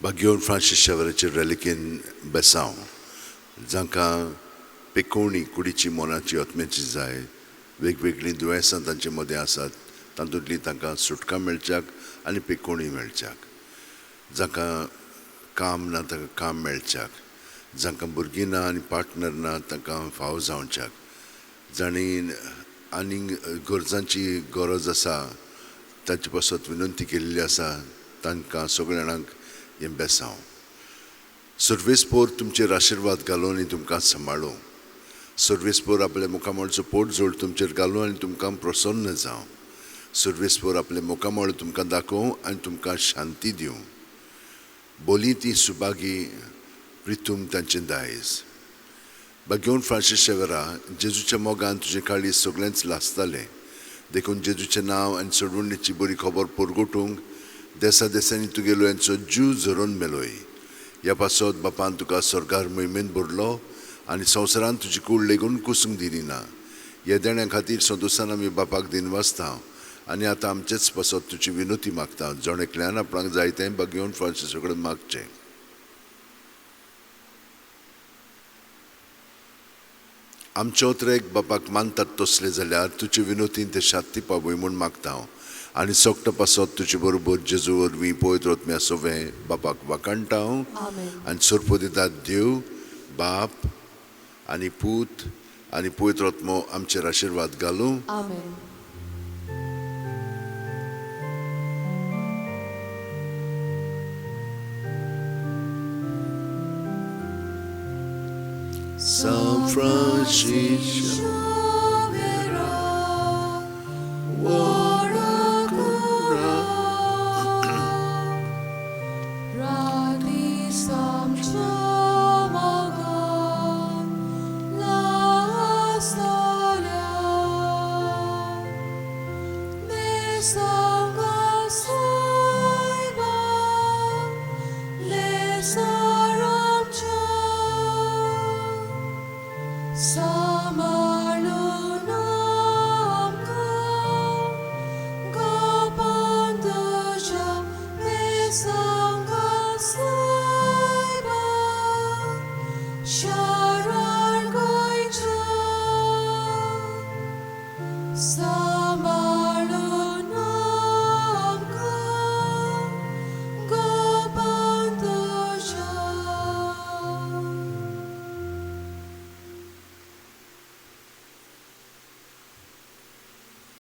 Bagion Francis Xavierचे reliquin besaw जांकां पेकोवणी कुडीची मोनाची आत्म्याची जाय वेगवेगळीं दुयेंसां तांचे मदें आसात तातूंतली तांकां सुटका मेळच्याक आनी पेकोवणी मेळच्याक जांकां काम ना तांकां काम मेळच्याक जांकां भुरगीं ना आनी पार्टनर ना तांकां फाव जावच्याक जांणी आनीक गरजांची गरज आसा तांचे पासत विनंती केल्ली आसा तांकां सगळ्या जाणांक हें बेसांव सर्वेस्पोर तुमचेर आशिर्वाद घालूं आनी तुमकां सांबाळूं सर्वेस्पोर आपले मुखामळचो पोट जोड तुमचेर घालूं आनी तुमकां प्रसन्न जावं सर्वेस्पोर आपले मुखामळ तुमकां दाखोवं आनी तुमकां शांती दिवं बोली ती सुबागी प्रितूम तांचें दायज बागियोन फ्रांसीस शेवेरा जेजूच्या मोगान तुजें काळीज सगळेंच लासतालें देखून जेजूचें नांव आनी सोडवणेची बरी खबर परगटूंक देसा देसांनी तुगेलो यांचो जीव झरोवन मेलोय ह्या पासत बापान तुका स्वर्गार मोहिमेन भरलो आनी संवसारान तुजी कूड लेगून कुसूंक दिली ना ह्या देण्या खातीर संतोशान आमी बापाक दिन वाचता आनी आतां आमचेच पासत तुजी विनोती मागता जण एकल्यान आपणाक जाय तें बागियोन फ्रांसीसा कडेन मागचें आमचे उतरेक बापाक मानतात तसले जाल्यार तुजे विनोतीन ते शांती पावय म्हूण मागता हांव आनी सोगटा पासत तुजे बरोबर जेजू वरवीं पवित्र आत्म्या सोवें बापाक वाकाणटा हांव आनी सोरपो दितात देव बाप आनी पूत आनी पवित्र आत्मो आमचेर आशिर्वाद घालूं San Francisco So